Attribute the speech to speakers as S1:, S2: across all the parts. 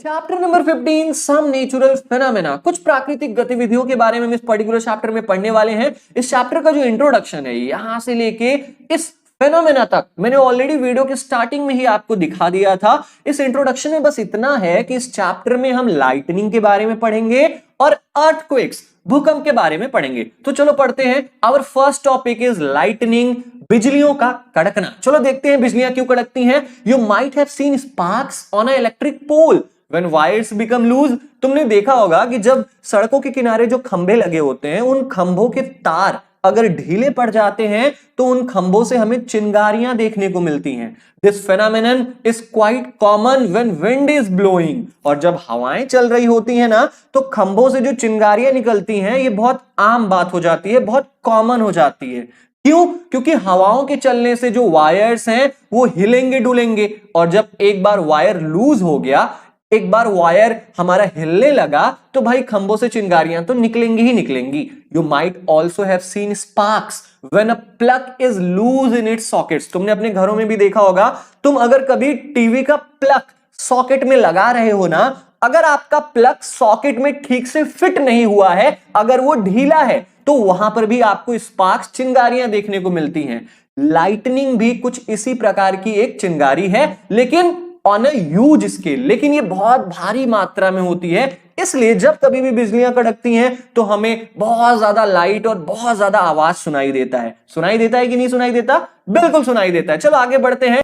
S1: Chapter number 15 some natural phenomena. कुछ प्राकृतिक गतिविधियों के बारे में हम इस पर्टिकुलर चैप्टर में पढ़ने वाले हैं। इस चैप्टर का जो इंट्रोडक्शन है यहां से लेके इस फेनोमेना तक मैंने ऑलरेडी वीडियो के स्टार्टिंग में ही आपको दिखा दिया था। इस इंट्रोडक्शन में बस इतना है कि इस चैप्टर में हम लाइटनिंग के बारे में पढ़ेंगे और अर्थक्वेक्स भूकंप के बारे में पढ़ेंगे। तो चलो पढ़ते हैं। Our first topic is lightning, बिजलियों का कड़कना। चलो देखते हैं बिजलियां क्यों कड़कती हैं। You might have seen sparks on a electric pole when wires become loose. तुमने देखा होगा कि जब सड़कों के किनारे जो खंभे लगे होते हैं उन खंभों के तार अगर ढीले पड़ जाते हैं तो उन खंभों से हमें चिंगारियां देखने को मिलती हैं। This phenomenon is quite common when wind is blowing. और जब हवाएं चल रही होती हैं ना तो खंभों से जो चिंगारियां निकलती हैं ये बहुत आम बात हो जाती है, बहुत कॉमन हो जाती है। क्यों? क्योंकि हवाओं के चलने से जो वायर्स हैं वो हिलेंगे डुलेंगे, और जब एक बार वायर लूज हो गया, एक बार वायर हमारा हिलने लगा, तो भाई खंभों से चिंगारियां तो निकलेंगी ही निकलेंगी। You might also have seen sparks when a plug is loose in its sockets. तुमने अपने घरों में भी देखा होगा। तुम अगर कभी टीवी का प्लग सॉकेट में लगा रहे हो ना, अगर आपका प्लग सॉकेट में ठीक से फिट नहीं हुआ है, अगर वो ढीला है, तो वहां पर भी आपको स्पार्क्स चिंगारियां देखने को मिलती हैं। लाइटनिंग भी कुछ इसी प्रकार की एक चिंगारी है, लेकिन ऑन अ ह्यूज स्केल, लेकिन ये बहुत भारी मात्रा में होती है। इसलिए जब कभी भी बिजलियां कड़कती हैं तो हमें बहुत ज्यादा लाइट और बहुत ज्यादा आवाज सुनाई देता है। सुनाई देता है कि नहीं सुनाई देता? बिल्कुल सुनाई देता है। चलो आगे बढ़ते हैं।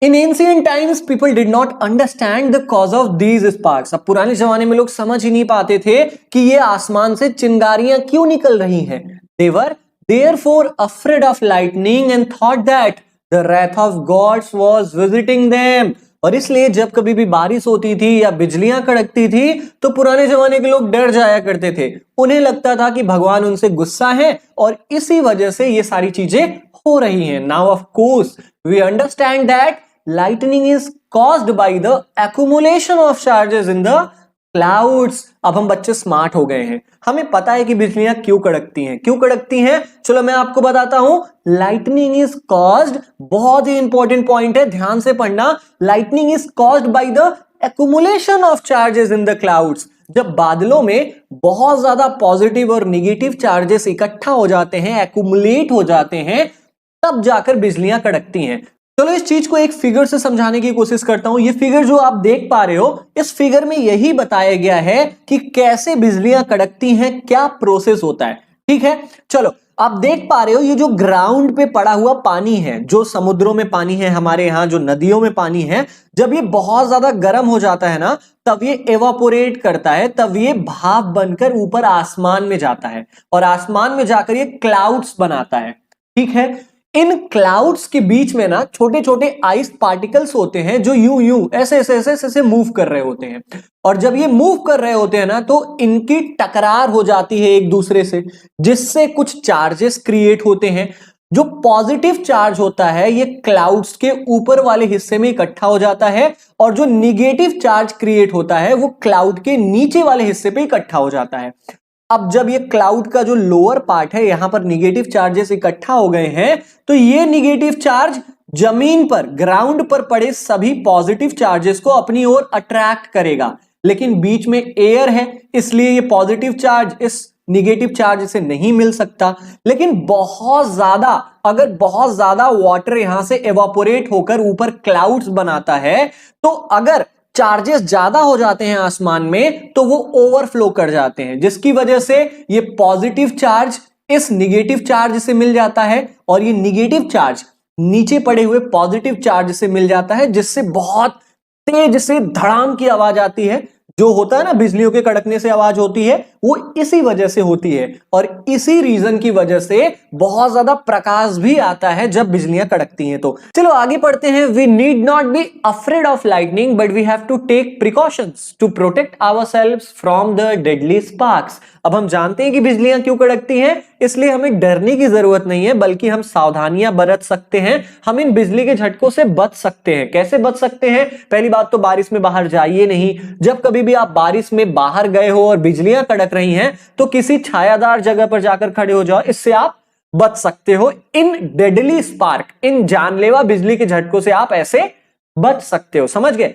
S1: In ancient times, people did not understand the cause of these sparks. अब पुराने जमाने में लोग समझ ही नहीं पाते थे कि ये आसमान से चिंगारियां क्यों निकल रही हैं। They were therefore afraid of lightning and thought that the wrath of gods was visiting them. और इसलिए जब कभी भी बारिश होती थी या बिजलियां कड़कती थी तो पुराने जमाने के लोग डर जाया करते थे। उन्हें लगता था कि भगवान उनसे गुस्सा है और इसी वजह से ये सारी चीजें हो रही हैं। Now of course we understand that lightning is caused by the accumulation of charges in the clouds. अब हम बच्चे स्मार्ट हो गए हैं, हमें पता है कि बिजलियां क्यों कड़कती हैं। क्यों कड़कती हैं? चलो मैं आपको बताता हूं। लाइटनिंग इज कॉज्ड, बहुत ही इंपॉर्टेंट पॉइंट है, ध्यान से पढ़ना। Lightning is caused by the accumulation of charges in the clouds. जब बादलों में बहुत ज्यादा पॉजिटिव और निगेटिव चार्जेस इकट्ठा हो जाते हैं, एक्यूमुलेट हो जाते हैं, तब जाकर बिजलियां कड़कती हैं। चलो इस चीज को एक फिगर से समझाने की कोशिश करता हूं। ये फिगर जो आप देख पा रहे हो, इस फिगर में यही बताया गया है कि कैसे बिजलियां कड़कती हैं, क्या प्रोसेस होता है। ठीक है, चलो आप देख पा रहे हो ये जो ग्राउंड पे पड़ा हुआ पानी है, जो समुद्रों में पानी है, हमारे यहाँ जो नदियों में पानी है, जब ये बहुत ज्यादा गर्म हो जाता है ना, तब ये एवापोरेट करता है, तब ये भाप बनकर ऊपर आसमान में जाता है और आसमान में जाकर ये क्लाउड्स बनाता है। ठीक है, इन क्लाउड्स के बीच में ना छोटे छोटे आइस पार्टिकल्स होते हैं जो यूं यूं ऐसे ऐसे ऐसे ऐसे मूव कर रहे होते हैं। और जब ये मूव कर रहे होते हैं ना तो इनकी टकरार हो जाती है एक दूसरे से, जिससे कुछ चार्जेस क्रिएट होते हैं। जो पॉजिटिव चार्ज होता है ये क्लाउड्स के ऊपर वाले हिस्से में इकट्ठा हो जाता है, और जो निगेटिव चार्ज क्रिएट होता है वो क्लाउड के नीचे वाले हिस्से पे इकट्ठा हो जाता है। अब जब ये क्लाउड का जो लोअर पार्ट है, यहां पर निगेटिव चार्जेस इकट्ठा हो गए हैं, तो ये निगेटिव चार्ज जमीन पर, ग्राउंड पर पड़े सभी पॉजिटिव चार्जेस को अपनी ओर अट्रैक्ट करेगा। लेकिन बीच में एयर है, इसलिए ये पॉजिटिव चार्ज इस निगेटिव चार्ज से नहीं मिल सकता। लेकिन बहुत ज्यादा, अगर बहुत ज्यादा वाटर यहां से एवापोरेट होकर ऊपर क्लाउड्स बनाता है, तो अगर चार्जेस ज्यादा हो जाते हैं आसमान में तो वो ओवरफ्लो कर जाते हैं, जिसकी वजह से ये पॉजिटिव चार्ज इस निगेटिव चार्ज से मिल जाता है और ये निगेटिव चार्ज नीचे पड़े हुए पॉजिटिव चार्ज से मिल जाता है, जिससे बहुत तेज से धड़ाम की आवाज आती है। जो होता है ना बिजलियों के कड़कने से आवाज होती है, वो इसी वजह से होती है, और इसी रीजन की वजह से बहुत ज्यादा प्रकाश भी आता है जब बिजलियां कड़कती हैं। तो चलो आगे पढ़ते हैं। We need not be afraid of lightning but we have to take precautions to protect ourselves from the deadly sparks. अब हम जानते हैं कि बिजलियां क्यों कड़कती हैं, इसलिए हमें डरने की जरूरत नहीं है, बल्कि हम सावधानियां बरत सकते हैं। हम इन बिजली के झटकों से बच सकते हैं। कैसे बच सकते हैं? पहली बात तो बारिश में बाहर जाइए नहीं। जब कभी भी आप बारिश में बाहर गए हो और बिजलियां कड़क रही हैं तो किसी छायादार जगह पर जाकर खड़े हो जाओ, इससे आप बच सकते हो। इन डेडली स्पार्क, इन जानलेवा बिजली के झटकों से आप ऐसे बच सकते हो। समझ गए?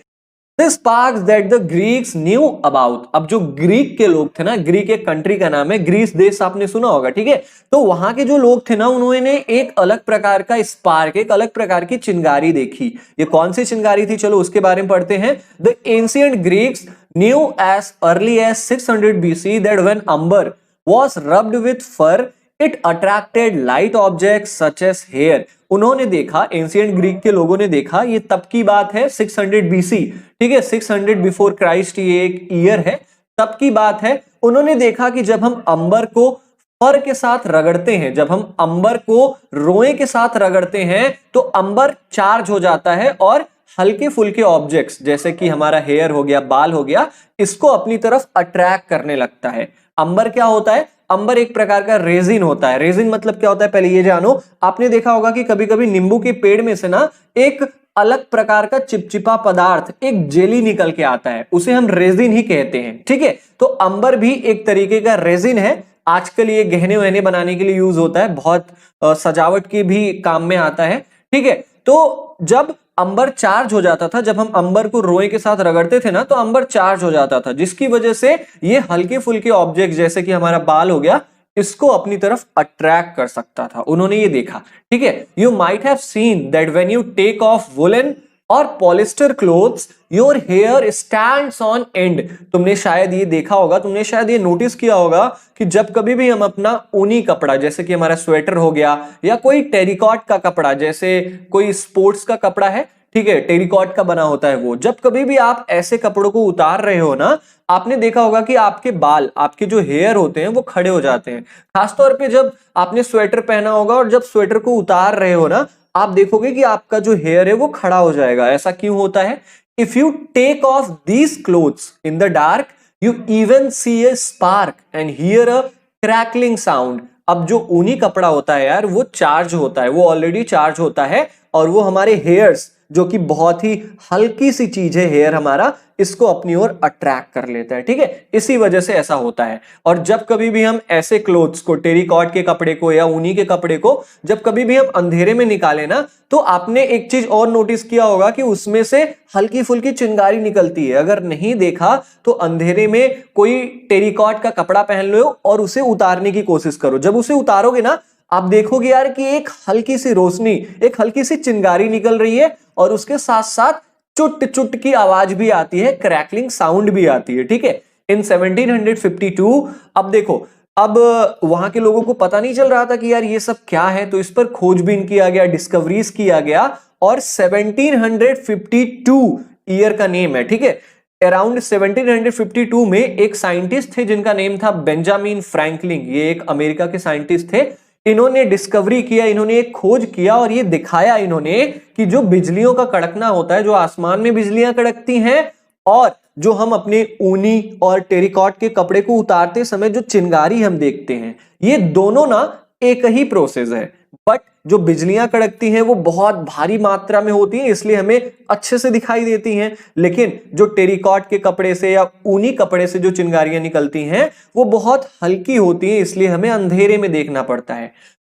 S1: The sparks that the Greeks knew about। अब जो ग्रीक के लोग थे ना, ग्रीक एक कंट्री का नाम है, ग्रीस देश आपने सुना होगा, ठीक है। तो वहां के जो लोग थे ना, उन्होंने एक अलग प्रकार का स्पार्क, एक अलग प्रकार की चिंगारी देखी। ये कौन सी चिंगारी थी, चलो उसके बारे में पढ़ते हैं। The ancient Greeks knew as early as 600 BC that when amber was rubbed with fur it attracted light objects such as hair। उन्होंने देखा, एंशिएंट ग्रीक के लोगों ने देखा, ये तब की बात है 600 BC, ठीक है, 600 बिफोर क्राइस्ट, ये एक ईयर है, तब की बात है। उन्होंने देखा कि जब हम अंबर को फर के साथ रगड़ते हैं, जब हम अंबर को रोए के साथ रगड़ते हैं, तो अंबर चार्ज हो जाता है और हल्के फुल्के ऑब्जेक्ट्स जैसे कि हमारा हेयर हो गया, बाल हो गया, इसको अपनी तरफ अट्रैक्ट करने लगता है। अंबर क्या होता है? अंबर एक प्रकार का रेजिन होता है। रेजिन मतलब क्या होता है, पहले ये जानो। आपने देखा होगा कि कभी कभी नींबू के पेड़ में से ना एक अलग प्रकार का चिपचिपा पदार्थ, एक जेली निकल के आता है, उसे हम रेजिन ही कहते हैं, ठीक है। तो अंबर भी एक तरीके का रेजिन है। आजकल ये गहने वहने बनाने के लिए यूज होता है, बहुत सजावट की भी काम में आता है, ठीक है। तो जब अंबर चार्ज हो जाता था, जब हम अंबर को रोए के साथ रगड़ते थे ना, तो अंबर चार्ज हो जाता था, जिसकी वजह से ये हल्के फुल्के ऑब्जेक्ट जैसे कि हमारा बाल हो गया, इसको अपनी तरफ अट्रैक्ट कर सकता था। उन्होंने ये देखा, ठीक है। You might have seen that when you take off woollen और polyester clothes your hair stands on end. तुमने शायद ये देखा होगा, तुमने शायद ये नोटिस किया होगा कि जब कभी भी हम अपना ऊनी कपड़ा, जैसे कि हमारा स्वेटर हो गया या कोई टेरिकॉट का कपड़ा, जैसे कोई स्पोर्ट्स का कपड़ा है, ठीक है, टेरिकॉट का बना होता है वो, जब कभी भी आप ऐसे कपड़ों को उतार रहे हो ना, आपने देखा होगा कि आपके बाल, आपके जो हेयर होते हैं वो खड़े हो जाते हैं। खासतौर पे जब आपने स्वेटर पहना होगा और जब स्वेटर को उतार रहे हो ना, आप देखोगे कि आपका जो हेयर है वो खड़ा हो जाएगा। ऐसा क्यों होता है? If you take off these clothes in the dark you even see a spark and hear a crackling sound. अब जो ऊनी कपड़ा होता है यार, वो चार्ज होता है, वो ऑलरेडी चार्ज होता है, और वो हमारे हेयर्स, जो कि बहुत ही हल्की सी चीज है हेयर हमारा, इसको अपनी ओर अट्रैक्ट कर लेता है, ठीक है। इसी वजह से ऐसा होता है। और जब कभी भी हम ऐसे क्लोथ्स को, टेरिकॉट के कपड़े को या ऊनी के कपड़े को, जब कभी भी हम अंधेरे में निकालें ना, तो आपने एक चीज और नोटिस किया होगा कि उसमें से हल्की फुल्की चिंगारी निकलती है। अगर नहीं देखा तो अंधेरे में कोई टेरिकॉट का कपड़ा पहन लो और उसे उतारने की कोशिश करो। जब उसे उतारोगे ना, आप देखोगे यार कि एक हल्की सी रोशनी, एक हल्की सी चिंगारी निकल रही है, और उसके साथ साथ चुट चुट की आवाज भी आती है, क्रैकलिंग साउंड भी आती है, ठीक है। इन 1752, अब देखो, अब वहां के लोगों को पता नहीं चल रहा था कि यार ये सब क्या है, तो इस पर खोजबीन किया गया, डिस्कवरीज किया गया, और 1752 ईयर का नेम है, ठीक है। अराउंड 1752 में एक साइंटिस्ट थे जिनका नेम था बेंजामिन फ्रैंकलिन। ये एक अमेरिका के साइंटिस्ट थे। इन्होंने डिस्कवरी किया, इन्होंने एक खोज किया और ये दिखाया इन्होंने कि जो बिजलियों का कड़कना होता है, जो आसमान में बिजलियां कड़कती हैं, और जो हम अपने ऊनी और टेरिकॉट के कपड़े को उतारते समय जो चिंगारी हम देखते हैं, ये दोनों ना एक ही प्रोसेस है। बट जो बिजलियां कड़कती हैं वो बहुत भारी मात्रा में होती हैं, इसलिए हमें अच्छे से दिखाई देती हैं। लेकिन जो टेरिकॉट के कपड़े से या ऊनी कपड़े से जो चिंगारियां निकलती हैं वो बहुत हल्की होती हैं, इसलिए हमें अंधेरे में देखना पड़ता है।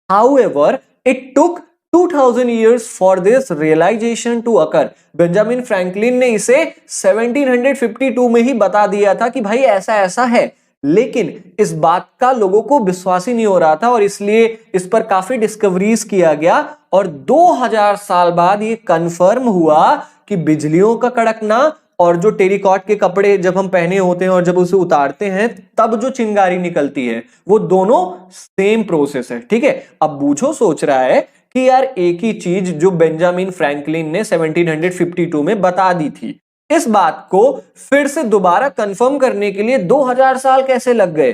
S1: However, it took 2000 years for this realization to occur। Benjamin Franklin ने इसे 1752 में ही बता दिया था कि भाई ऐसा ऐसा है, लेकिन इस बात का लोगों को विश्वास ही नहीं हो रहा था, और इसलिए इस पर काफी डिस्कवरीज किया गया, और 2000 साल बाद ये कंफर्म हुआ कि बिजलियों का कड़कना और जो टेरिकॉट के कपड़े जब हम पहने होते हैं और जब उसे उतारते हैं तब जो चिंगारी निकलती है, वो दोनों सेम प्रोसेस है, ठीक है। अब बूझो सोच रहा है कि यार एक ही चीज जो बेंजामिन फ्रैंकलिन ने 1752 में बता दी थी, इस बात को फिर से दोबारा कंफर्म करने के लिए 2000 साल कैसे लग गए?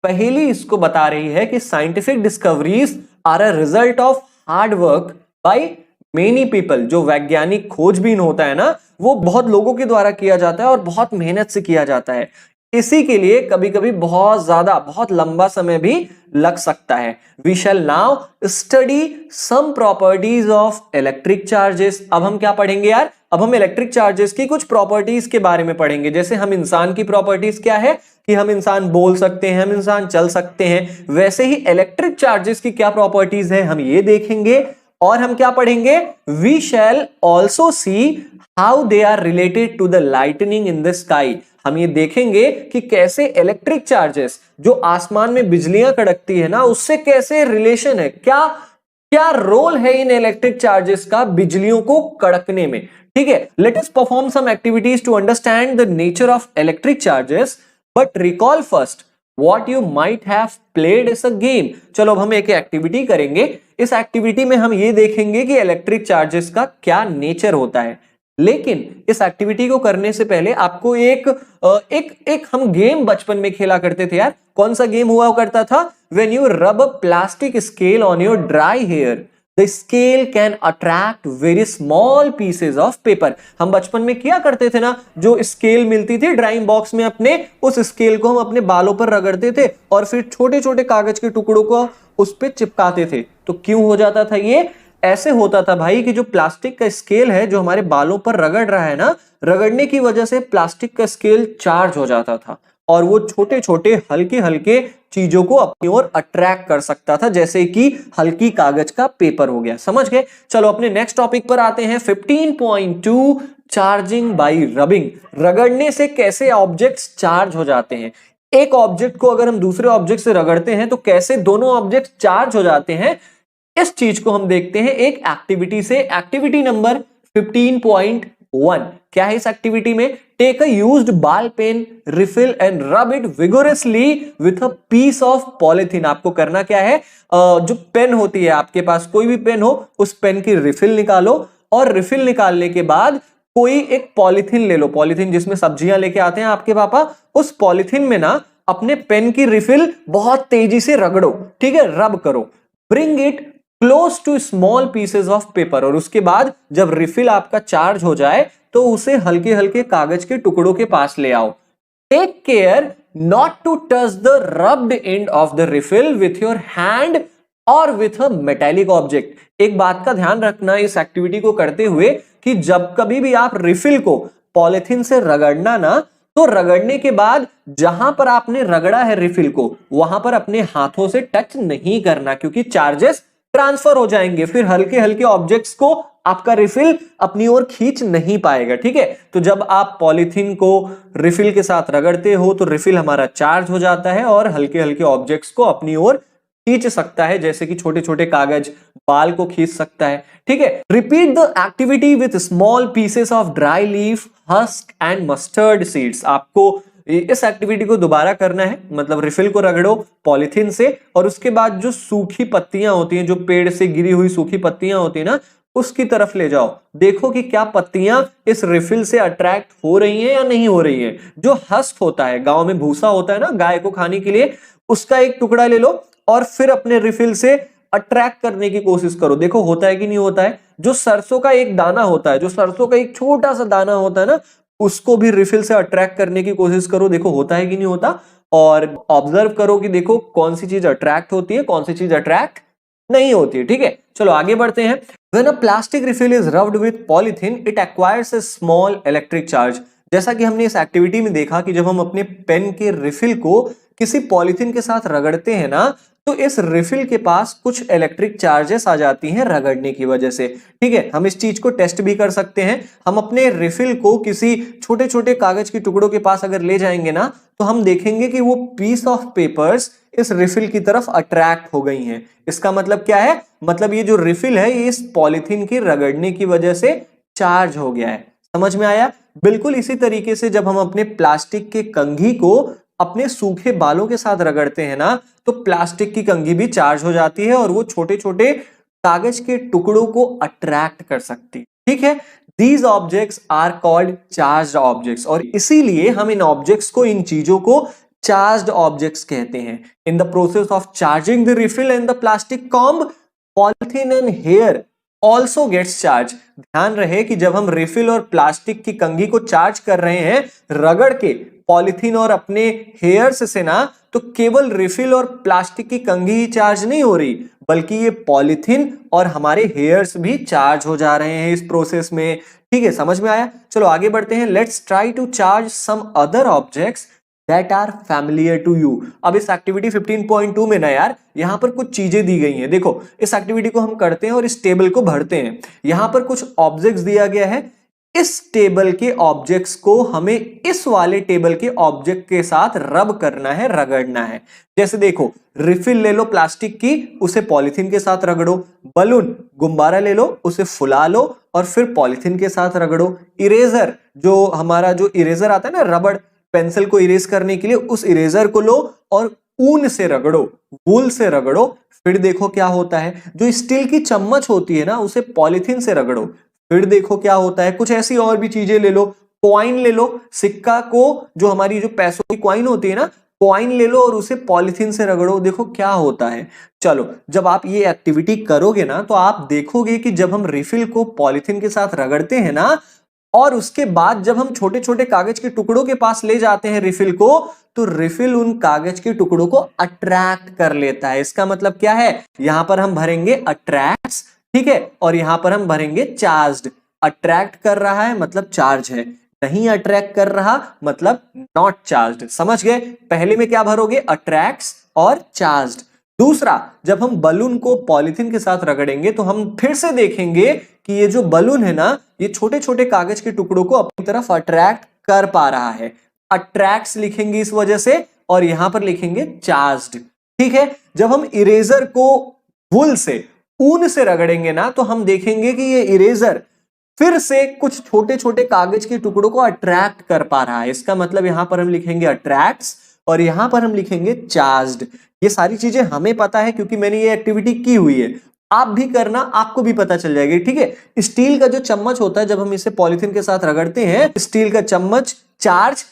S1: पहली इसको बता रही है कि scientific discoveries are a result of hard work by many people. जो वैज्ञानिक खोजबीन होता है ना, वो बहुत लोगों के द्वारा किया जाता है और बहुत मेहनत से किया जाता है। इसी के लिए कभी कभी बहुत ज्यादा, बहुत लंबा समय भी लग सकता है। We shall now study some properties of electric charges. अब हम क्या पढ़ेंगे यार? अब हम इलेक्ट्रिक चार्जेस की कुछ प्रॉपर्टीज के बारे में पढ़ेंगे। जैसे हम इंसान की प्रॉपर्टीज क्या है कि हम इंसान बोल सकते हैं, हम इंसान चल सकते हैं, वैसे ही इलेक्ट्रिक चार्जेस की क्या प्रॉपर्टीज है हम ये देखेंगे। और हम क्या पढ़ेंगे, we shall also see how they are related to the lightning in the sky. हम ये देखेंगे कि कैसे इलेक्ट्रिक चार्जेस जो आसमान में बिजलियां कड़कती है ना, उससे कैसे रिलेशन है, क्या क्या रोल है इन इलेक्ट्रिक चार्जेस का बिजलियों को कड़कने में। ठीक है, let us perform some activities to understand the nature of electric charges, but recall first what you might have played as a game. चलो अब हम एक एक्टिविटी करेंगे। इस एक्टिविटी में हम ये देखेंगे कि इलेक्ट्रिक चार्जेस का क्या नेचर होता है, लेकिन इस एक्टिविटी को करने से पहले आपको एक हम गेम बचपन में खेला करते थे यार। कौन सा गेम हुआ करता था, when you rub a plastic scale on your dry hair the scale can attract very small pieces of paper. हम बचपन में किया करते थे ना, जो स्केल मिलती थी ड्राइंग बॉक्स में अपने, उस स्केल को हम अपने बालों पर रगड़ते थे और फिर छोटे छोटे कागज के टुकड़ों को उस पर चिपकाते थे। तो क्यों हो जाता था ये, ऐसे होता था भाई कि जो प्लास्टिक का स्केल है जो हमारे बालों पर रगड़ रहा है ना, रगड़ने की वजह से प्लास्टिक का स्केल चार्ज हो जाता था और वो छोटे छोटे हल्के हल्के चीजों को अपनी ओर अट्रैक्ट कर सकता था, जैसे कि हल्की कागज का पेपर हो गया। समझ गए? चलो अपने नेक्स्ट टॉपिक पर आते हैं। 15.2 चार्जिंग बाय रबिंग। रगड़ने से कैसे ऑब्जेक्ट्स चार्ज हो जाते हैं। एक ऑब्जेक्ट को अगर हम दूसरे ऑब्जेक्ट से रगड़ते हैं तो कैसे दोनों ऑब्जेक्ट चार्ज हो जाते हैं, इस चीज को हम देखते हैं एक एक्टिविटी से। एक्टिविटी नंबर 15.1 क्या है इस एक्टिविटी में, take a used ball pen refill and rub it vigorously with a piece of polythene. आपको करना क्या है, जो पेन होती है आपके पास, कोई भी पेन हो, उस पेन की रिफिल निकालो और रिफिल निकालने के बाद कोई एक पॉलिथीन ले लो, पॉलिथीन जिसमें सब्जियां लेके आते हैं आपके पापा, उस पॉलिथीन में ना अपने पेन की रिफिल बहुत तेजी से रगड़ो। ठीक है, रब करो। Bring it close to small pieces of paper, और उसके बाद जब रिफिल आपका चार्ज हो जाए तो उसे हल्के हल्के कागज के टुकड़ों के पास ले आओ। Take care not to touch the rubbed end of the refill with your hand और विथ अ मेटेलिक ऑब्जेक्ट। एक बात का ध्यान रखना इस एक्टिविटी को करते हुए कि जब कभी भी आप रिफिल को पॉलिथीन से रगड़ना ना, तो रगड़ने के बाद जहां पर आपने रगड़ा है रिफिल को, वहां पर अपने हाथों से टच नहीं करना, क्योंकि चार्जेस ट्रांसफर हो जाएंगे, फिर हल्के हल्के ऑब्जेक्ट्स को आपका रिफिल अपनी ओर खींच नहीं पाएगा। ठीक है, तो जब आप पॉलिथीन को रिफिल के साथ रगड़ते हो तो रिफिल हमारा चार्ज हो जाता है और हल्के हल्के ऑब्जेक्ट्स को अपनी ओर खींच सकता है, जैसे कि छोटे छोटे कागज बाल को खींच सकता है। ठीक है, repeat the activity with small pieces of dry leaf, husk and mustard seeds. आपको इस एक्टिविटी को दोबारा करना है, मतलब रिफिल को रगड़ो पॉलिथीन से और उसके बाद जो सूखी पत्तियां होती हैं, जो पेड़ से गिरी हुई सूखी पत्तियां होती है ना, उसकी तरफ ले जाओ। देखो कि क्या पत्तियां इस रिफिल से अट्रैक्ट हो रही हैं या नहीं हो रही हैं। जो हस्क होता है, गांव में भूसा होता है ना गाय को खाने के लिए, उसका एक टुकड़ा ले लो और फिर अपने रिफिल से अट्रैक्ट करने की कोशिश करो। देखो होता है कि नहीं होता है। जो सरसों का एक दाना होता है, जो सरसों का एक छोटा सा दाना होता है ना, उसको भी रिफिल से अट्रैक्ट करने की कोशिश करो। देखो होता है कि नहीं होता, और ऑब्जर्व करो कि देखो कौन सी चीज अट्रैक्ट होती है, कौन सी चीज अट्रैक्ट नहीं होती है। ठीक है, चलो आगे बढ़ते हैं। When a plastic refill is rubbed with polythene, it acquires a small electric charge। जैसा कि हमने इस एक्टिविटी में देखा कि जब हम अपने पेन के रिफिल को किसी पॉलिथीन के साथ रगड़ते हैं ना, तो इस रिफिल के पास कुछ इलेक्ट्रिक चार्जेस आ जाती हैं रगड़ने की वजह से। ठीक है, हम इस चीज को टेस्ट भी कर सकते हैं। हम अपने रिफिल को किसी छोटे छोटे कागज के टुकड़ों के पास अगर ले जाएंगे ना, तो हम देखेंगे कि वो पीस ऑफ पेपर्स इस रिफिल की तरफ अट्रैक्ट हो गई हैं। इसका मतलब क्या है, मतलब ये जो रिफिल है ये इस पॉलिथीन की रगड़ने की वजह से चार्ज हो गया है। समझ में आया? बिल्कुल इसी तरीके से जब हम अपने प्लास्टिक के कंघी को अपने सूखे बालों के साथ रगड़ते हैं ना, तो प्लास्टिक की कंघी भी चार्ज हो जाती है और वो छोटे छोटे कागज के टुकड़ों को अट्रैक्ट कर सकती है। ठीक है, these objects are called charged objects, और इसीलिए हम इन ऑब्जेक्ट्स को, इन चीजों को चार्ज्ड ऑब्जेक्ट्स कहते हैं। In the process of charging the refill and the plastic comb, polythene and hair also gets charge. ध्यान रहे कि जब हम रिफिल और प्लास्टिक की कंघी को चार्ज कर रहे हैं रगड़ के पॉलिथीन और अपने हेयर्स से ना, तो केवल रिफिल और प्लास्टिक की कंघी ही चार्ज नहीं हो रही, बल्कि ये पॉलिथीन और हमारे हेयर्स भी चार्ज हो जा रहे हैं इस प्रोसेस में। ठीक है, समझ में आया? चलो आगे बढ़ते हैं। Let's try to charge some other objects that are familiar to you। अब इस एक्टिविटी 15.2 में ना यार यहां पर कुछ चीजें दी गई हैं। देखो इस एक्टिविटी को हम करते हैं और इस टेबल को भरते हैं। यहां पर कुछ ऑब्जेक्ट्स दिया गया है, इस टेबल के ऑब्जेक्ट्स को हमें इस वाले टेबल के ऑब्जेक्ट के साथ रब करना है, रगड़ना है। जैसे देखो रिफिल ले लो प्लास्टिक की, उसे पॉलिथीन के साथ रगड़ो। बलून गुब्बारा ले लो, उसे फुला लो और फिर पॉलिथीन के साथ रगड़ो। इरेजर जो हमारा जो इरेजर आता है ना रबड़ पेंसिल को इरेज करने के लिए, उस इरेजर को लो और ऊन से रगड़ो, वूल से रगड़ो। फिर देखो क्या होता है, जो स्टील की चम्मच होती है ना उसे पॉलिथीन से रगड़ो। फिर देखो क्या होता है, कुछ ऐसी और भी चीजें ले लो। कॉइन ले लो, सिक्का को जो हमारी जो पैसों की कॉइन होती है ना, कॉइन ले लो और उसे पॉलिथीन से रगड़ो। देखो क्या होता है। चलो जब आप ये एक्टिविटी करोगे ना तो आप देखोगे कि जब हम रिफिल को पॉलिथीन के साथ रगड़ते हैं ना और उसके बाद जब हम छोटे छोटे कागज के टुकड़ों के पास ले जाते हैं रिफिल को, तो रिफिल उन कागज के टुकड़ों को अट्रैक्ट कर लेता है। इसका मतलब क्या है, यहां पर हम भरेंगे अट्रैक्ट्स, ठीक है, और यहां पर हम भरेंगे चार्ज्ड। अट्रैक्ट कर रहा है मतलब चार्ज है, नहीं अट्रैक्ट कर रहा मतलब नॉट चार्ज्ड। समझ गए, पहले में क्या भरोगे, अट्रैक्ट्स और चार्ज्ड। दूसरा, जब हम बलून को पॉलिथीन के साथ रगड़ेंगे तो हम फिर से देखेंगे कि ये जो बलून है ना ये छोटे छोटे कागज के टुकड़ों को अपनी तरफ अट्रैक्ट कर पा रहा है। अट्रैक्ट्स लिखेंगे इस वजह से और यहां पर लिखेंगे चार्ज्ड, ठीक है। जब हम इरेजर को वूल से, ऊन से रगड़ेंगे ना तो हम देखेंगे कि ये इरेजर फिर से कुछ छोटे छोटे कागज के टुकड़ों को अट्रैक्ट कर पा रहा है। इसका मतलब यहां पर हम लिखेंगे अट्रैक्ट्स और यहां पर हम लिखेंगे चार्ज्ड। ये सारी चीजें हमें पता है क्योंकि मैंने ये एक्टिविटी की हुई है। आप भी करना, आपको भी पता चल जाएगी, ठीक है। स्टील का जो चम्मच होता है जब हम इसे पॉलिथीन के साथ रगड़ते हैं, स्टील का चम्मच चार्ज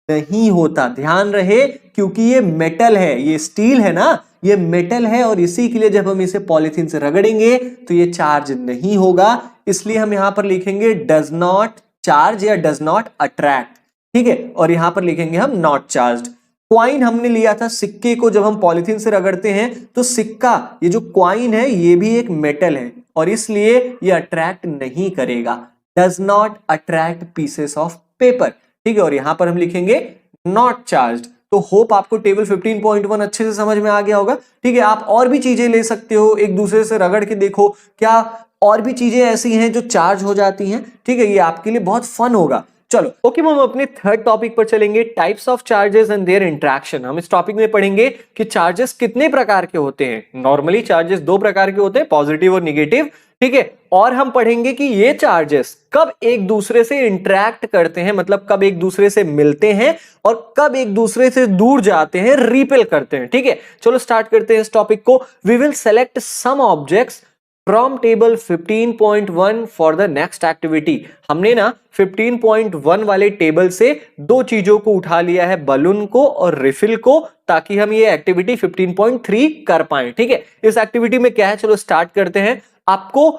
S1: नहीं होता, ध्यान रहे, क्योंकि ये मेटल है, ये स्टील है ना, ये मेटल है और इसी के लिए जब हम इसे पॉलिथीन से रगड़ेंगे तो ये चार्ज नहीं होगा। इसलिए हम यहां पर लिखेंगे डज नॉट चार्ज या डज नॉट अट्रैक्ट, ठीक है, और यहां पर लिखेंगे हम नॉट चार्ज्ड। क्वाइन हमने लिया था, सिक्के को जब हम पॉलिथीन से रगड़ते हैं तो सिक्का, ये जो क्वाइन है ये भी एक मेटल है और इसलिए ये अट्रैक्ट नहीं करेगा। Does not attract pieces of paper, ठीक है, और यहां पर हम लिखेंगे नॉट चार्ज्ड। तो होप आपको टेबल 15.1 अच्छे से समझ में आ गया होगा, ठीक है। आप और भी चीजें ले सकते हो, एक दूसरे से रगड़ के देखो क्या और भी चीजें ऐसी हैं जो चार्ज हो जाती हैं, ठीक है, ये आपके लिए बहुत फन होगा। चलो ओके, हम अपने थर्ड टॉपिक पर चलेंगे, types of charges and there interaction. हम इस टॉपिक में पढ़ेंगे कि चार्जेस कितने प्रकार के होते हैं। नॉर्मली चार्जेस दो प्रकार के होते हैं, पॉजिटिव और निगेटिव, ठीक है, और हम पढ़ेंगे कि ये चार्जेस कब एक दूसरे से इंटरैक्ट करते हैं, मतलब कब एक दूसरे से मिलते हैं और कब एक दूसरे से दूर जाते हैं, रिपेल करते हैं, ठीक है। चलो स्टार्ट करते हैं इस टॉपिक को। We will select some objects from table 15.1 for the next activity. हमने ना 15.1 वाले टेबल से दो चीजों को उठा लिया है, बलून को और रिफिल को, ताकि हम ये एक्टिविटी 15.3 कर पाए, ठीक है। इस एक्टिविटी में क्या है, चलो स्टार्ट करते हैं। आपको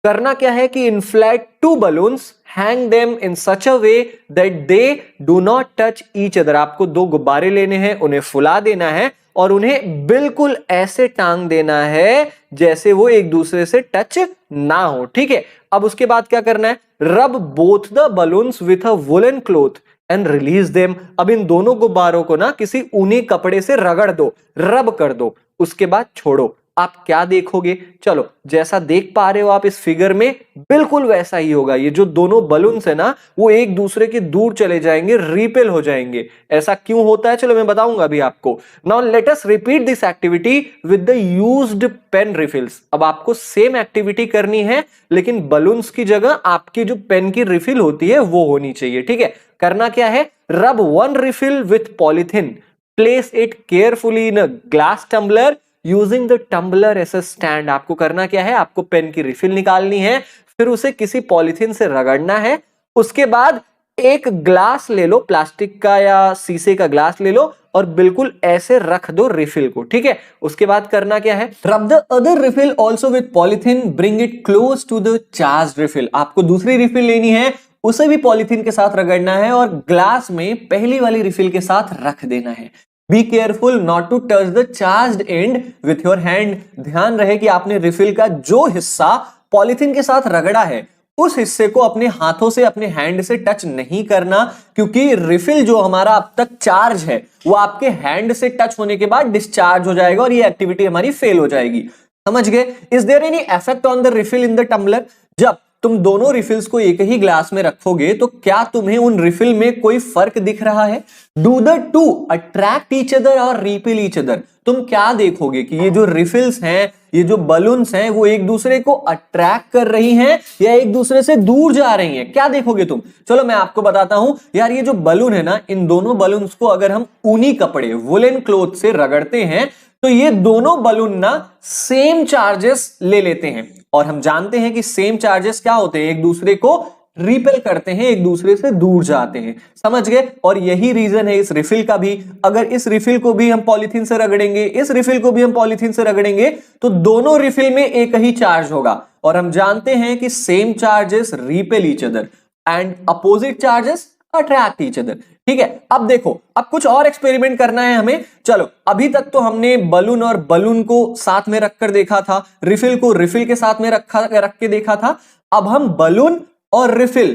S1: करना क्या है कि inflate two balloons, hang them in such a way that they do not touch each other. आपको दो गुब्बारे लेने हैं, उन्हें फुला देना है और उन्हें बिल्कुल ऐसे टांग देना है जैसे वो एक दूसरे से टच ना हो, ठीक है। अब उसके बाद क्या करना है, रब both the balloons with a woollen cloth and release them. अब इन दोनों गुब्बारों को ना किसी ऊनी कपड़े से रगड़ दो, रब कर दो, उसके बाद छोड़ो। आप क्या देखोगे, चलो जैसा देख पा रहे हो आप इस फिगर में, बिल्कुल वैसा ही होगा। ये जो दोनों बलून्स है ना वो एक दूसरे के दूर चले जाएंगे, रिपेल हो जाएंगे। ऐसा क्यों होता है, चलो मैं बताऊंगा अभी आपको। Now let us repeat this activity with the used pen refills. अब आपको सेम एक्टिविटी करनी है लेकिन बलून्स की जगह आपकी जो पेन की रिफिल होती है वो होनी चाहिए, ठीक है। करना क्या है, rub one refill with polythene, place it carefully in a glass tumbler using the tumbler as a stand. आपको करना क्या है, आपको पेन की रिफिल निकालनी है, फिर उसे किसी पॉलिथीन से रगड़ना है, उसके बाद एक ग्लास ले लो, प्लास्टिक का या शीशे का ग्लास ले लो और बिल्कुल ऐसे रख दो रिफिल को, ठीक है। उसके बाद करना क्या है, rub the other refill also with polythene, bring it close to the charged refill. आपको दूसरी रिफिल लेनी है, उसे भी पॉलिथीन के साथ रगड़ना है और ग्लास में पहली वाली रिफिल के साथ रख देना है। Be careful not to touch the charged end with your hand। ध्यान रहे कि आपने रिफिल का जो हिस्सा पॉलिथीन के साथ रगड़ा है उस हिस्से को अपने हाथों से, अपने हैंड से टच नहीं करना, क्योंकि रिफिल जो हमारा अब तक चार्ज है वो आपके हैंड से टच होने के बाद डिस्चार्ज हो जाएगा और ये एक्टिविटी हमारी फेल हो जाएगी। समझ गए? Is there any effect on the refill in the tumbler? जब तुम दोनों रिफिल्स को एक ही ग्लास में रखोगे तो क्या तुम्हें उन रिफिल में कोई फर्क दिख रहा है? Do the two attract each other और रिपेल ईच अदर? तुम क्या देखोगे कि ये जो रिफिल्स हैं, ये जो बलून्स हैं, वो एक दूसरे को अट्रैक्ट कर रही हैं या एक दूसरे से दूर जा रही हैं? क्या देखोगे तुम? चलो मैं आपको बताता हूं यार। ये जो बलून है ना, इन दोनों बलून्स को अगर हम ऊनी कपड़े, वुलन क्लोथ से रगड़ते हैं तो ये दोनों बलून ना सेम चार्जेस ले लेते हैं, और हम जानते हैं कि सेम चार्जेस क्या होते हैं, एक दूसरे को रिपेल करते हैं, एक दूसरे से दूर जाते हैं। समझ गए? और यही रीजन है इस रिफिल का भी। अगर इस रिफिल को भी हम पॉलीथीन से रगड़ेंगे, इस रिफिल को भी हम पॉलीथीन से रगड़ेंगे, तो दोनों रिफिल में एक ही चार्ज होगा, और हम जानते हैं कि same charges repel each other and opposite charges attract each other. ठीक है, अब देखो, अब कुछ और एक्सपेरिमेंट करना है हमें। चलो, अभी तक तो हमने बलून और बलून को साथ में रखकर देखा था, रिफिल को रिफिल के साथ में रख के देखा था। अब हम बलून और रिफिल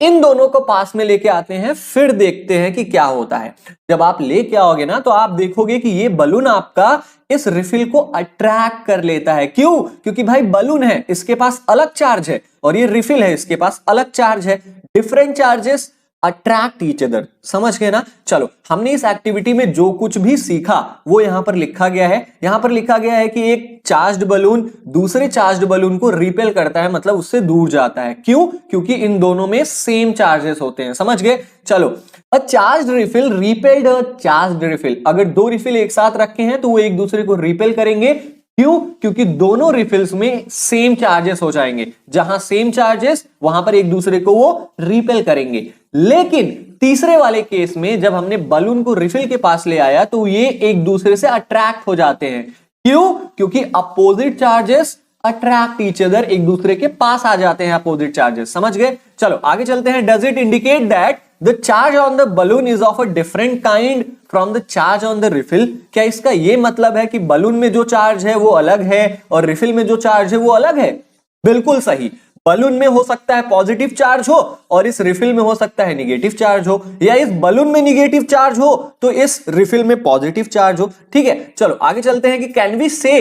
S1: इन दोनों को पास में लेके आते हैं, फिर देखते हैं कि क्या होता है। जब आप लेके आओगे ना, तो आप देखोगे कि ये बलून आपका इस रिफिल को अट्रैक्ट कर लेता है। क्यों? क्योंकि भाई बलून है, इसके पास अलग चार्ज है, और ये रिफिल है, इसके पास अलग चार्ज है। Different charges attract each other. समझ गए ना? चलो, हमने इस एक्टिविटी में जो कुछ भी सीखा वो यहां पर लिखा गया है। यहां पर लिखा गया है कि एक चार्ज्ड बलून दूसरे चार्ज्ड बलून को रिपेल करता है, मतलब उससे दूर जाता है। क्यों? क्योंकि इन दोनों में सेम चार्जेस होते हैं। समझ गए? चलो, अ चार्ज्ड रिफिल रिपेल्ड अ चार्ज्ड रिफिल। अगर दो रिफिल एक साथ रखे हैं तो वो एक दूसरे को रिपेल करेंगे। क्यों? क्योंकि दोनों रिफिल्स में सेम चार्जेस हो जाएंगे। जहां सेम चार्जेस, वहां पर एक दूसरे को वो रिपेल करेंगे। लेकिन तीसरे वाले केस में जब हमने बलून को रिफिल के पास ले आया तो ये एक दूसरे से अट्रैक्ट हो जाते हैं। क्यों? क्योंकि opposite charges attract each other, एक दूसरे के पास आ जाते हैं अपोजिट चार्जेस। समझ गए? चलो आगे चलते हैं। Does it indicate that the charge on the balloon is of a different kind from the charge on the refill? क्या इसका यह मतलब है कि बलून में जो चार्ज है वो अलग है और रिफिल में जो चार्ज है वो अलग है? बिल्कुल सही। बलून में हो सकता है पॉजिटिव चार्ज हो और इस रिफिल में हो सकता है निगेटिव चार्ज हो, या इस बलून में निगेटिव चार्ज हो तो इस रिफिल में पॉजिटिव चार्ज हो। ठीक है, चलो आगे चलते हैं कि can we say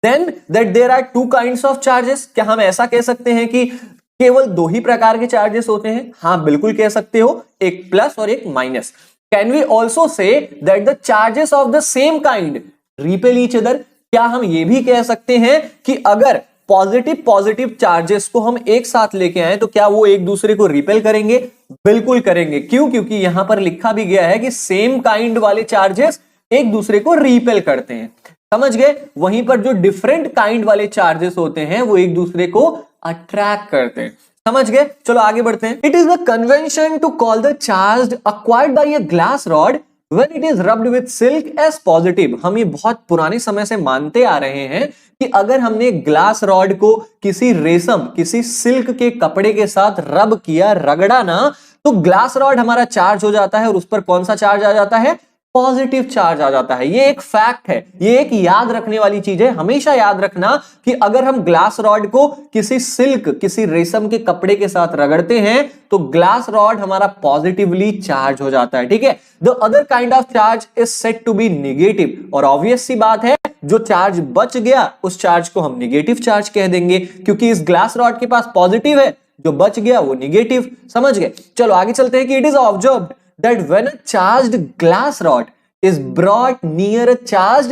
S1: then that there are two kinds of charges? क्या हम ऐसा कह सकते हैं कि केवल दो ही प्रकार के चार्जेस होते हैं? हाँ, बिल्कुल कह सकते हो, एक प्लस और एक minus. Can we also say that the charges of the same kind repel each other? क्या हम ये भी कह सकते हैं कि अगर पॉजिटिव चार्जेस को हम एक साथ लेके आए तो क्या वो एक दूसरे को रिपेल करेंगे? बिल्कुल करेंगे। क्यों? क्योंकि यहां पर लिखा भी गया है कि सेम काइंड वाले चार्जेस एक दूसरे को रिपेल करते हैं। समझ गए? वहीं पर जो डिफरेंट काइंड वाले चार्जेस होते हैं वो एक दूसरे को अट्रैक्ट करते हैं। समझ गए? चलो आगे बढ़ते हैं। It is the convention to call the charge acquired by a glass rod when it is rubbed with silk as positive। हम ये बहुत पुराने समय से मानते आ रहे हैं कि अगर हमने ग्लास रॉड को किसी रेशम, किसी सिल्क के कपड़े के साथ रब किया, रगड़ा ना, तो ग्लास रॉड हमारा चार्ज हो जाता है और उस पर कौन सा चार्ज आ जाता है? पॉजिटिव चार्ज आ जाता है। ये एक फैक्ट है, ये एक याद रखने वाली चीज है। हमेशा याद रखना कि अगर हम ग्लास रॉड को किसी सिल्क, किसी रेशम के कपड़े के साथ रगड़ते हैं तो ग्लास रॉड हमारा पॉजिटिवली चार्ज हो जाता है। ठीक है, the other kind of charge is said to be negative. और ऑब्वियस सी बात है, जो चार्ज बच गया उस चार्ज को हम नेगेटिव चार्ज कह देंगे, क्योंकि इस ग्लास रॉड के पास पॉजिटिव है, जो बच गया वो नेगेटिव। समझ गए? चलो आगे चलते हैं कि it is observed that when a charged glass rod is brought near a charged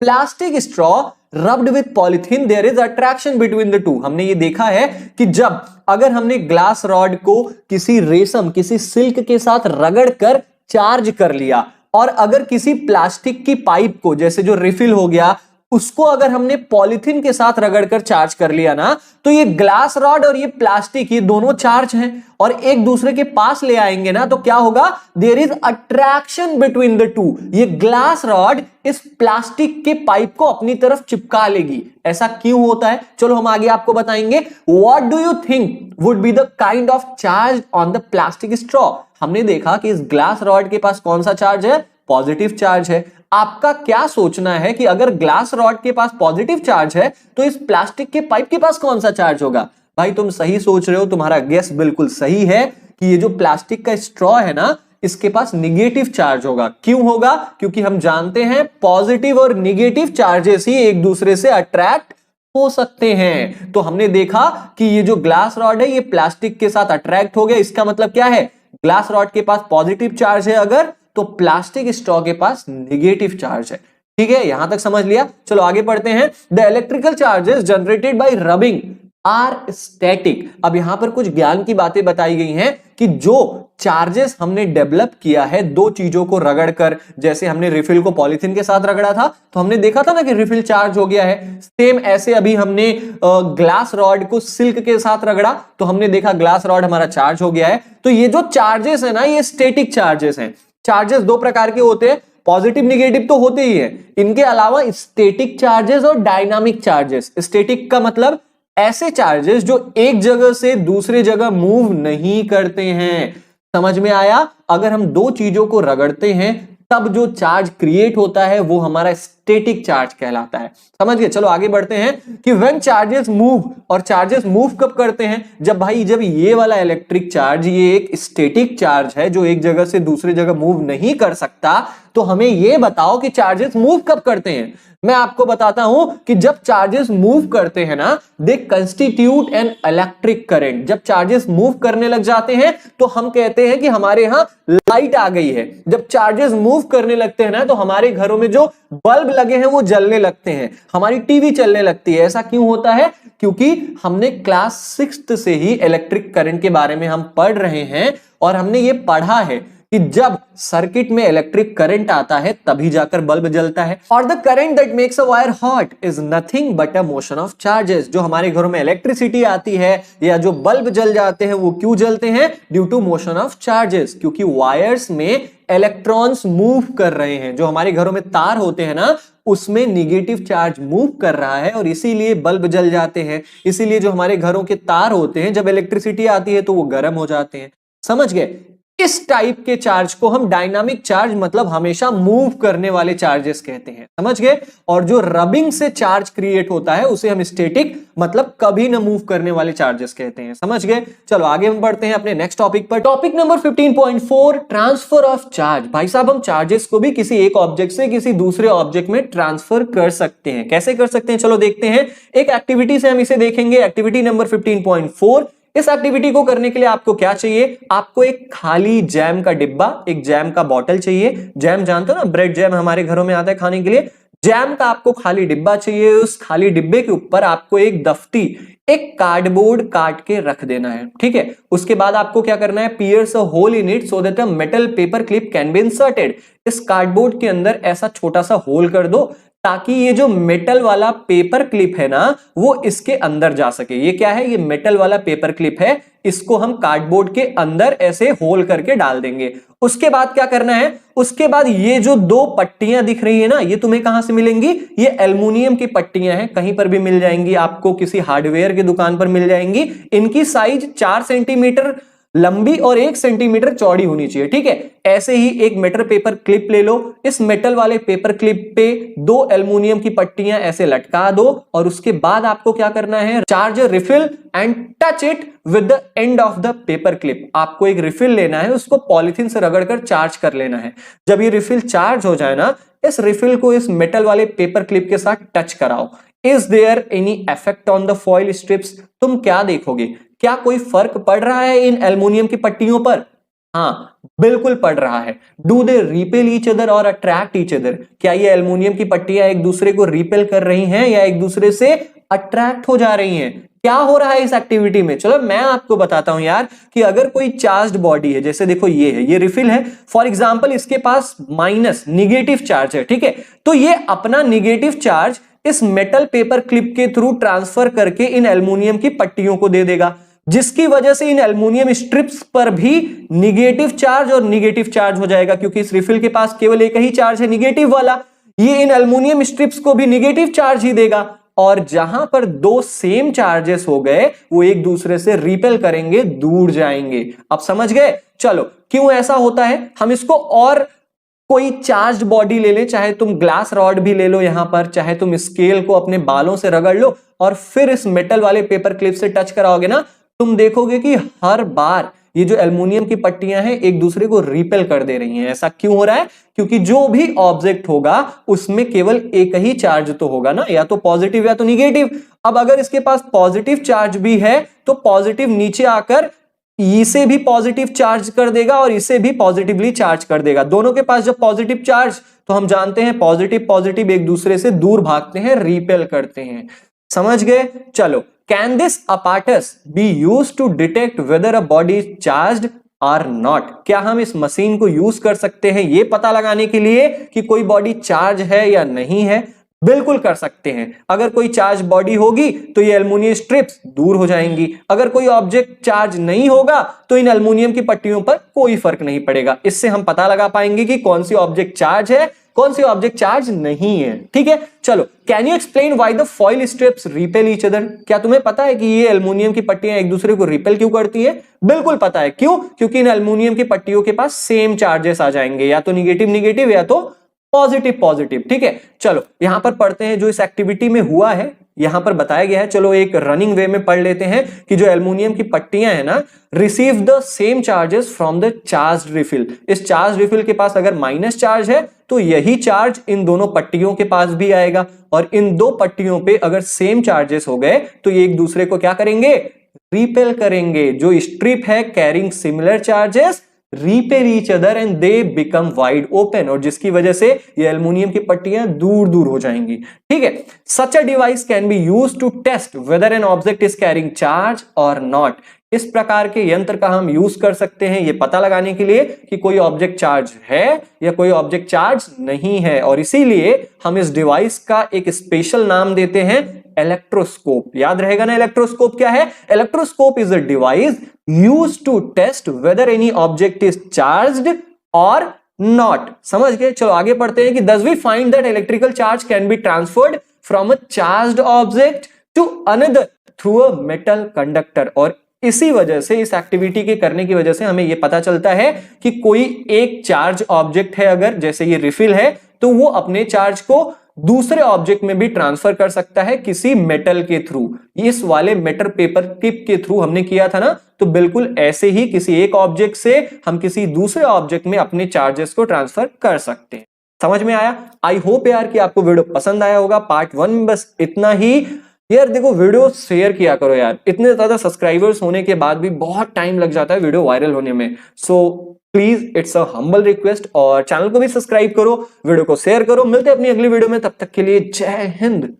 S1: plastic straw rubbed with polythene there is attraction between the two। हमने ये देखा है कि जब अगर हमने ग्लास रॉड को किसी रेशम, किसी सिल्क के साथ रगड़ कर चार्ज कर लिया और अगर किसी प्लास्टिक की पाइप को, जैसे जो रिफिल हो गया, उसको अगर हमने पॉलीथीन के साथ रगड़कर चार्ज कर लिया ना, तो ये ग्लास रॉड और ये प्लास्टिक, ये दोनों चार्ज हैं और एक दूसरे के पास ले आएंगे ना, तो क्या होगा? There is attraction between the two. ये ग्लास रॉड इस प्लास्टिक के पाइप को अपनी तरफ चिपका लेगी। ऐसा क्यों होता है? चलो हम आगे आपको बताएंगे। What do you think would be the kind of charge on the plastic straw? हमने देखा कि इस ग्लास रॉड के पास कौन सा चार्ज है? पॉजिटिव चार्ज है। आपका क्या सोचना है कि अगर ग्लास रॉड के पास पॉजिटिव चार्ज है तो इस प्लास्टिक के पाइप के पास कौन सा चार्ज होगा? भाई तुम सही सोच रहे हो, तुम्हारा गेस बिल्कुल सही है कि ये जो प्लास्टिक का स्ट्रॉ है ना, इसके पास निगेटिव चार्ज होगा। क्यों होगा? क्योंकि हम जानते हैं पॉजिटिव और निगेटिव चार्जेस ही एक दूसरे से अट्रैक्ट हो सकते हैं। तो हमने देखा कि ये जो ग्लास रॉड है ये प्लास्टिक के साथ अट्रैक्ट हो गया। इसका मतलब क्या है? ग्लास रॉड के पास पॉजिटिव चार्ज है अगर, तो प्लास्टिक स्ट्रॉ के पास निगेटिव चार्ज है। ठीक है, यहां तक समझ लिया। चलो आगे पढ़ते हैं। The electrical charges generated by rubbing are static. अब यहां पर कुछ ज्ञान की बातें बताई गई हैं कि जो चार्जेस हमने डेवलप किया है दो चीजों को रगड़कर, जैसे हमने रिफिल को पॉलीथीन के साथ रगड़ा था तो हमने देखा था ना कि रिफिल चार्ज हो गया है। सेम ऐसे अभी हमने ग्लास रॉड को सिल्क के साथ रगड़ा तो हमने देखा ग्लास रॉड हमारा चार्ज हो गया है। तो ये जो चार्जेस है ना, ये स्टैटिक चार्जेस हैं। चार्जेस दो प्रकार के होते हैं, पॉजिटिव निगेटिव तो होते ही है, इनके अलावा स्टैटिक चार्जेस और डायनामिक चार्जेस। स्टैटिक का मतलब ऐसे चार्जेस जो एक जगह से दूसरे जगह मूव नहीं करते हैं। समझ में आया? अगर हम दो चीजों को रगड़ते हैं तब जो चार्ज क्रिएट होता है वो हमारा स्टैटिक चार्ज कहलाता है। समझ गए? चलो आगे बढ़ते हैं कि व्हेन चार्जेस मूव, और चार्जेस मूव कब करते हैं? जब ये वाला इलेक्ट्रिक चार्ज ये एक स्टैटिक चार्ज है जो एक जगह से दूसरी जगह मूव नहीं कर सकता, तो हमें ये बताओ कि चार्जेस मूव कब करते हैं। मैं आपको बताता हूं कि जब चार्जेस मूव करते हैं ना, दे कंस्टिट्यूट एन इलेक्ट्रिक करंट। जब चार्जेस मूव करने लग जाते हैं तो हम कहते हैं कि हमारे यहां लाइट आ गई है। जब चार्जेस मूव करने लगते हैं ना तो हमारे घरों में जो बल्ब लगे हैं वो जलने लगते हैं, हमारी टीवी चलने लगती है। ऐसा क्यों होता है? क्योंकि हमने क्लास 6th से ही इलेक्ट्रिक करंट के बारे में हम पढ़ रहे हैं और हमने ये पढ़ा है कि जब सर्किट में इलेक्ट्रिक करंट आता है तभी जाकर बल्ब जलता है। और the current that makes a wire hot is nothing but a motion of charges. जो हमारे घरों में इलेक्ट्रिसिटी आती है या जो बल्ब जल जाते हैं वो क्यों जलते हैं? Due to motion of charges, क्योंकि वायर्स में इलेक्ट्रॉन्स मूव कर रहे हैं। जो हमारे घरों में तार होते हैं ना, उसमें निगेटिव चार्ज मूव कर रहा है और इसीलिए बल्ब जल जाते हैं। इसीलिए जो हमारे घरों के तार होते हैं जब इलेक्ट्रिसिटी आती है तो वो गर्म हो जाते हैं। समझ गए? इस टाइप के चार्ज को हम डायनामिक चार्ज, मतलब हमेशा मूव करने वाले चार्जेस कहते हैं। समझ गए? और जो रबिंग से चार्ज क्रिएट होता है उसे हम स्टैटिक, मतलब कभी न मूव करने वाले चार्जेस कहते हैं। समझ गए? चलो आगे हम बढ़ते हैं अपने नेक्स्ट टॉपिक पर। Topic number 15.4, transfer of charge. भाई साहब, हम चार्जेस को भी किसी एक ऑब्जेक्ट से किसी दूसरे ऑब्जेक्ट में ट्रांसफर कर सकते हैं। कैसे कर सकते हैं? चलो देखते हैं। एक एक्टिविटी से हम इसे देखेंगे। Activity number 15.4। इस एक्टिविटी को करने के लिए आपको क्या चाहिए? आपको एक खाली जैम का डिब्बा, एक जैम का बॉटल चाहिए। जैम जानते हो ना, ब्रेड जैम हमारे घरों में आता है खाने के लिए। जैम का आपको खाली डिब्बा चाहिए। उस खाली डिब्बे के ऊपर आपको एक दफ्ती, एक कार्डबोर्ड काट के रख देना है। ठीक है? उसके बाद आपको क्या करना है? Pierce a hole in it so that a metal paper clip can be inserted. इस कार्डबोर्ड के अंदर ऐसा छोटा सा होल कर दो ताकि ये जो मेटल वाला पेपर क्लिप है ना, वो इसके अंदर जा सके। ये क्या है? ये मेटल वाला पेपर क्लिप है। इसको हम कार्डबोर्ड के अंदर ऐसे होल करके डाल देंगे। उसके बाद क्या करना है? उसके बाद ये जो दो पट्टियां दिख रही है ना, ये तुम्हें कहां से मिलेंगी? ये एल्युमिनियम की पट्टियां हैं, कहीं पर भी मिल जाएंगी आपको, किसी हार्डवेयर की दुकान पर मिल जाएंगी। इनकी साइज 4 सेंटीमीटर लंबी और 1 सेंटीमीटर चौड़ी होनी चाहिए। ठीक है? ऐसे ही एक मेटल पेपर क्लिप ले लो। इस मेटल वाले पेपर क्लिप पे दो एल्युमिनियम की पट्टियां ऐसे लटका दो और उसके बाद आपको क्या करना है? Charge refill and touch it with the end of the paper clip. आपको एक रिफिल लेना है, उसको पॉलिथीन से रगड़कर चार्ज कर लेना है। जब ये रिफिल चार्ज हो जाए ना, इस रिफिल को इस मेटल वाले पेपर क्लिप के साथ टच कराओ। Is there any effect on the foil strips? तुम क्या देखोगे? क्या कोई फर्क पड़ रहा है इन एल्युमिनियम की पट्टियों पर? हाँ, बिल्कुल पड़ रहा है। Do they repel each other और अट्रैक्ट ईच अदर? क्या ये एल्युमिनियम की पट्टियां एक दूसरे को रिपेल कर रही हैं या एक दूसरे से अट्रैक्ट हो जा रही हैं? क्या हो रहा है इस एक्टिविटी में? चलो मैं आपको बताता हूं यार कि अगर कोई चार्ज्ड बॉडी है, जैसे देखो ये है, ये रिफिल है, फॉर एग्जांपल इसके पास माइनस निगेटिव चार्ज है। ठीक है? तो ये अपना निगेटिव चार्ज इस मेटल पेपर क्लिप के थ्रू ट्रांसफर करके इन एल्युमिनियम की पट्टियों को दे देगा, जिसकी वजह से इन एल्युमिनियम स्ट्रिप्स पर भी निगेटिव चार्ज और निगेटिव चार्ज हो जाएगा, क्योंकि इस रिफिल के पास केवल एक ही चार्ज है, निगेटिव वाला। ये इन एल्युमिनियम स्ट्रिप्स को भी निगेटिव चार्ज ही देगा और जहां पर दो सेम चार्जेस हो गए वो एक दूसरे से रिपेल करेंगे, दूर जाएंगे। अब समझ गए? चलो क्यों ऐसा होता है हम इसको और कोई चार्ज बॉडी ले ले, चाहे तुम ग्लास रॉड भी ले लो यहां पर, चाहे तुम स्केल को अपने बालों से रगड़ लो और फिर इस मेटल वाले पेपर क्लिप से टच कराओगे ना, तुम देखोगे कि हर बार ये जो एल्युमिनियम की पट्टियां हैं एक दूसरे को रिपेल कर दे रही हैं। ऐसा क्यों हो रहा है? क्योंकि जो भी ऑब्जेक्ट होगा उसमें केवल एक ही चार्ज तो होगा ना, या तो पॉजिटिव या तो निगेटिव। अब अगर इसके पास पॉजिटिव चार्ज भी है तो पॉजिटिव नीचे आकर इसे भी पॉजिटिव चार्ज कर देगा और इसे भी पॉजिटिवली चार्ज कर देगा। दोनों के पास जब पॉजिटिव चार्ज, तो हम जानते हैं पॉजिटिव पॉजिटिव एक दूसरे से दूर भागते हैं, रिपेल करते हैं। समझ गए? चलो, can this apparatus be used to detect whether a body is charged और नॉट? क्या हम इस मशीन को यूज कर सकते हैं ये पता लगाने के लिए कि कोई बॉडी चार्ज है या नहीं है? बिल्कुल कर सकते हैं। अगर कोई चार्ज बॉडी होगी तो ये एल्युमिनियम स्ट्रिप्स दूर हो जाएंगी। अगर कोई ऑब्जेक्ट चार्ज नहीं होगा तो इन एल्युमिनियम की पट्टियों पर कोई फर्क नहीं पड़ेगा। इससे हम पता लगा पाएंगे कि कौन सी ऑब्जेक्ट चार्ज है, कौन सी ऑब्जेक्ट चार्ज नहीं है। ठीक है, चलो, can you explain why the foil strips repel each other? क्या तुम्हें पता है कि ये एल्युमिनियम की पट्टियां एक दूसरे को रिपेल क्यों करती है? बिल्कुल पता है। क्यों? क्योंकि इन एल्युमिनियम की पट्टियों के पास सेम चार्जेस आ जाएंगे, या तो निगेटिव निगेटिव या तो पॉजिटिव पॉजिटिव। ठीक है, चलो यहां पर पढ़ते हैं जो इस एक्टिविटी में हुआ है, यहां पर बताया गया है। चलो एक रनिंग वे में पढ़ लेते हैं कि जो एल्युमिनियम की पट्टियां है ना, receive the same charges from the charge refill. इस चार्ज रिफिल के पास अगर माइनस चार्ज है तो यही चार्ज इन दोनों पट्टियों के पास भी आएगा, और इन दो पट्टियों पे अगर सेम चार्जेस हो गए तो ये एक दूसरे को क्या करेंगे? रिपेल करेंगे। जो स्ट्रिप है carrying similar charges repel each other and they become wide open, और जिसकी वजह से ये एल्युमिनियम की पट्टियां दूर दूर हो जाएंगी। ठीक है, such a device can be used to test whether an object is carrying charge और नॉट। इस प्रकार के यंत्र का हम यूज कर सकते हैं ये पता लगाने के लिए कि कोई ऑब्जेक्ट चार्ज है या कोई ऑब्जेक्ट चार्ज नहीं है, और इसीलिए हम इस डिवाइस का एक स्पेशल नाम देते हैं इलेक्ट्रोस्कोप। याद रहेगा ना इलेक्ट्रोस्कोप क्या है? Electroscope is a device used to test whether any object is charged और नॉट। समझ गए? चलो आगे पढ़ते हैं कि thus we find that electrical charge can be transferred from a charged object to another through a metal conductor। और इसी वजह से, इस एक्टिविटी के करने की वजह से हमें यह पता चलता है कि कोई एक चार्ज ऑब्जेक्ट है, अगर जैसे ये रिफिल है, तो वो अपने चार्ज को दूसरे ऑब्जेक्ट में भी ट्रांसफर कर सकता है किसी मेटल के थ्रू। इस वाले मेटल पेपर टिप के थ्रू हमने किया था ना, तो बिल्कुल ऐसे ही किसी एक ऑब्जेक्ट से हम किसी दूसरे ऑब्जेक्ट में अपने चार्जेस को ट्रांसफर कर सकते हैं। समझ में आया? आई होप यार कि आपको वीडियो पसंद आया होगा। पार्ट 1 में बस इतना ही। यार देखो, वीडियो शेयर किया करो यार, इतने ज्यादा सब्सक्राइबर्स होने के बाद भी बहुत टाइम लग जाता है वीडियो वायरल होने में। So please, it's a humble request, और चैनल को भी सब्सक्राइब करो, वीडियो को शेयर करो। मिलते हैं अपनी अगली वीडियो में, तब तक के लिए जय हिंद।